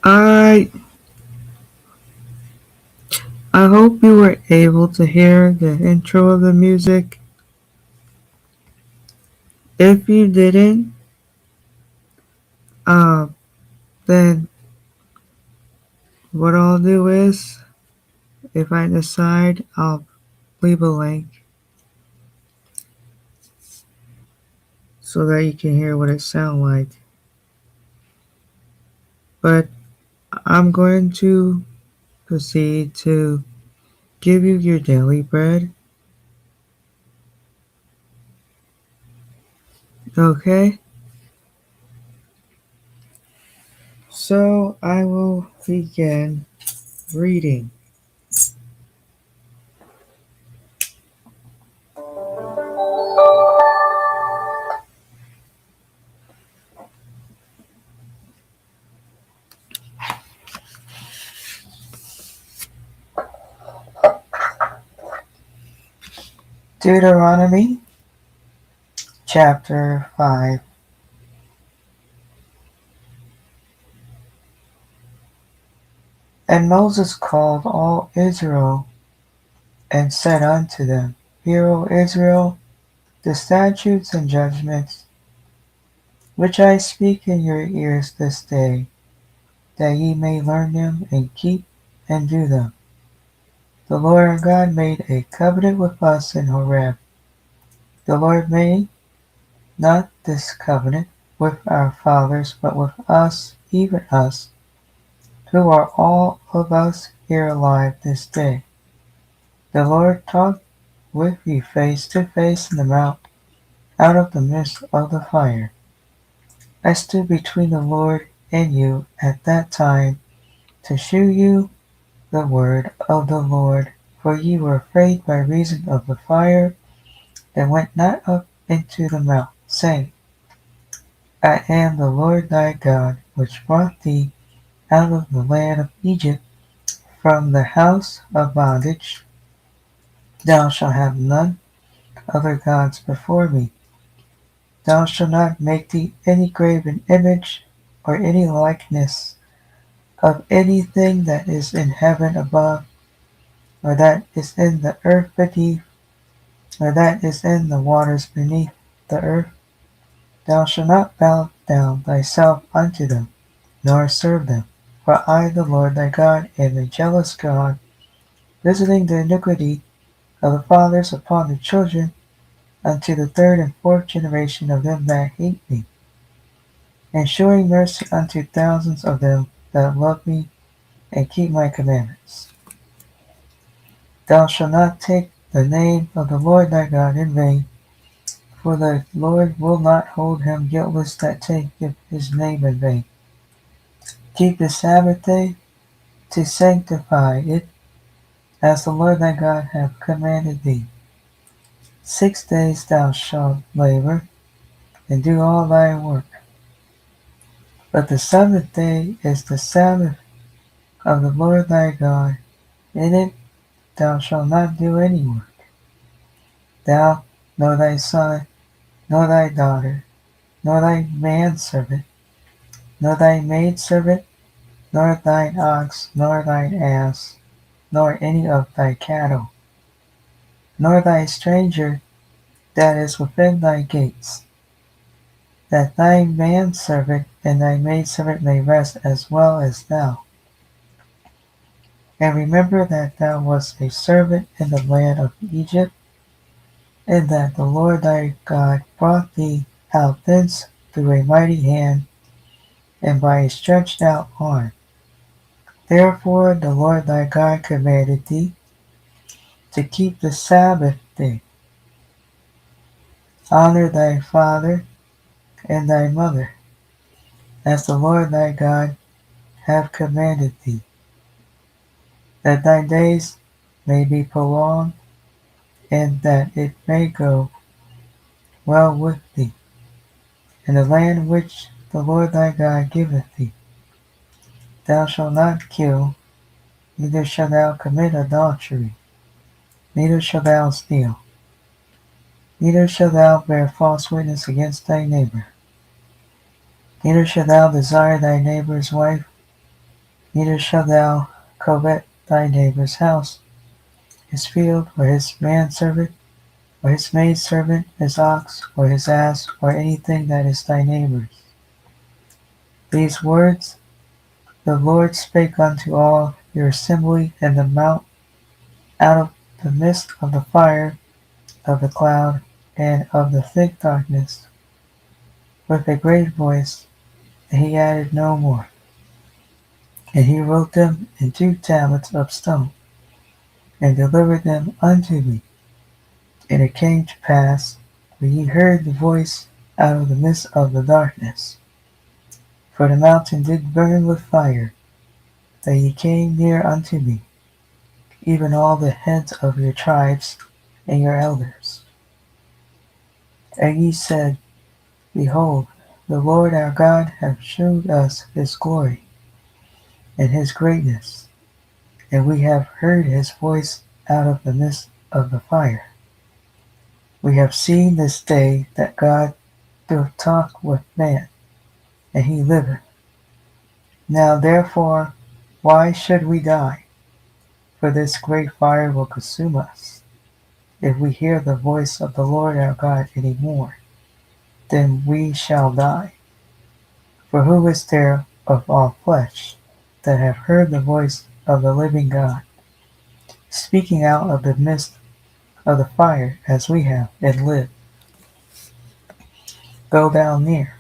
I I hope you were able to hear the intro of the music. If you didn't, uh, then what I'll do is, if I decide, I'll leave a link so that you can hear what it sounds like. But I'm going to proceed to give you your daily bread. Okay? So I will begin reading. Deuteronomy chapter 5. And Moses called all Israel, and said unto them, Hear, O Israel, the statutes and judgments which I speak in your ears this day, that ye may learn them, and keep and do them. The Lord our God made a covenant with us in Horeb. The Lord made not this covenant with our fathers, but with us, even us, who are all of us here alive this day. The Lord talked with you face to face in the mount out of the midst of the fire. I stood between the Lord and you at that time to shew you the word of the Lord, for ye were afraid by reason of the fire that went not up into the mount, saying, I am the Lord thy God, which brought thee out of the land of Egypt from the house of bondage. Thou shalt have none other gods before me. Thou shalt not make thee any graven image, or any likeness of anything that is in heaven above, or that is in the earth beneath, or that is in the waters beneath the earth. Thou shalt not bow down thyself unto them, nor serve them. For I, the Lord thy God, am a jealous God, visiting the iniquity of the fathers upon the children, unto the third and fourth generation of them that hate me, and shewing mercy unto thousands of them that love me and keep my commandments. Thou shalt not take the name of the Lord thy God in vain, for the Lord will not hold him guiltless that taketh his name in vain. Keep the Sabbath day to sanctify it, as the Lord thy God hath commanded thee. 6 days thou shalt labor, and do all thy work. But the seventh day is the Sabbath of the Lord thy God. In it thou shalt not do any work, thou, nor thy son, nor thy daughter, nor thy manservant, nor thy maidservant, nor thine ox, nor thine ass, nor any of thy cattle, nor thy stranger that is within thy gates, that thy manservant and thy maidservant may rest as well as thou. And remember that thou wast a servant in the land of Egypt, and that the Lord thy God brought thee out thence through a mighty hand, and by a stretched out arm. Therefore the Lord thy God commanded thee to keep the Sabbath day. Honor thy father and thy mother, as the Lord thy God hath commanded thee, that thy days may be prolonged, and that it may go well with thee, in the land which the Lord thy God giveth thee. Thou shalt not kill, neither shalt thou commit adultery, neither shalt thou steal, neither shalt thou bear false witness against thy neighbor, neither shalt thou desire thy neighbor's wife, neither shalt thou covet thy neighbor's house, his field, or his manservant, or his maidservant, his ox, or his ass, or anything that is thy neighbor's. These words the Lord spake unto all your assembly in the mount out of the midst of the fire, of the cloud, and of the thick darkness, with a great voice, and he added no more. And he wrote them in 2 tablets of stone, and delivered them unto me. And it came to pass, when ye heard the voice out of the midst of the darkness, for the mountain did burn with fire, that ye came near unto me, even all the heads of your tribes and your elders. And ye said, Behold, the Lord our God hath shewed us his glory and his greatness, and we have heard his voice out of the midst of the fire. We have seen this day that God doth talk with man, and he liveth. Now therefore, Why should we die? For this great fire will consume us. If we hear the voice of the Lord our God any more, then we shall die. For who is there of all flesh that have heard the voice of the living God, speaking out of the midst of the fire as we have, and live? Go down near,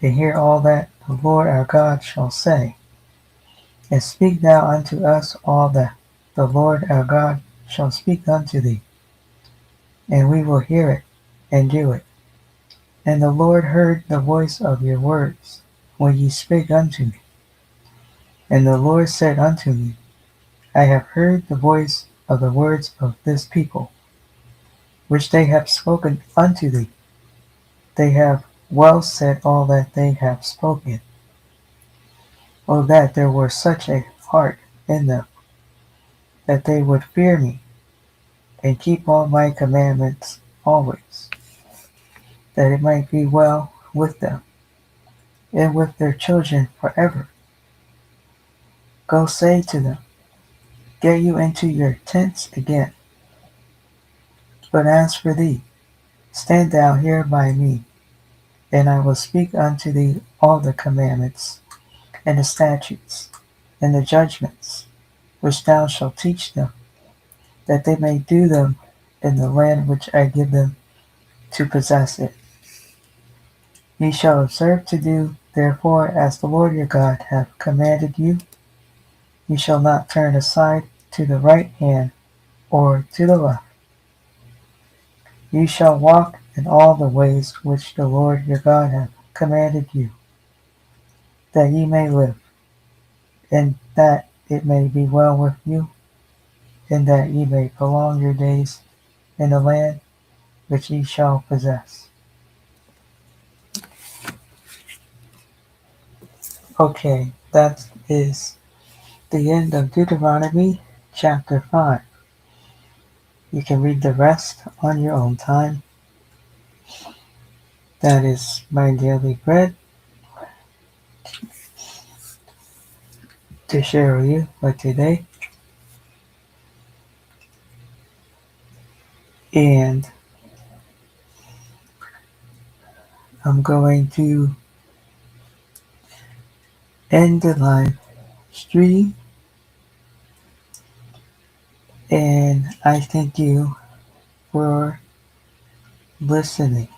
and hear all that the Lord our God shall say, and speak thou unto us all that the Lord our God shall speak unto thee, and we will hear it, and do it. And the Lord heard the voice of your words, when ye spake unto me. And the Lord said unto me, I have heard the voice of the words of this people, which they have spoken unto thee. They have well said all that they have spoken. O that there were such a heart in them, that they would fear me, and keep all my commandments always, that it might be well with them, and with their children forever. Go say to them, get you into your tents again. But as for thee, stand thou here by me, and I will speak unto thee all the commandments, and the statutes, and the judgments, which thou shalt teach them, that they may do them in the land which I give them to possess it. Ye shall observe to do therefore as the Lord your God hath commanded you. Ye shall not turn aside to the right hand or to the left. Ye shall walk in all the ways which the Lord your God hath commanded you, that ye may live, and that it may be well with you, and that ye may prolong your days in the land which ye shall possess. Okay, that is the end of Deuteronomy chapter 5. You can read the rest on your own time. That is my daily bread to share with you for today. And I'm going to end the live stream. And I thank you for listening.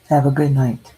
Have a good night.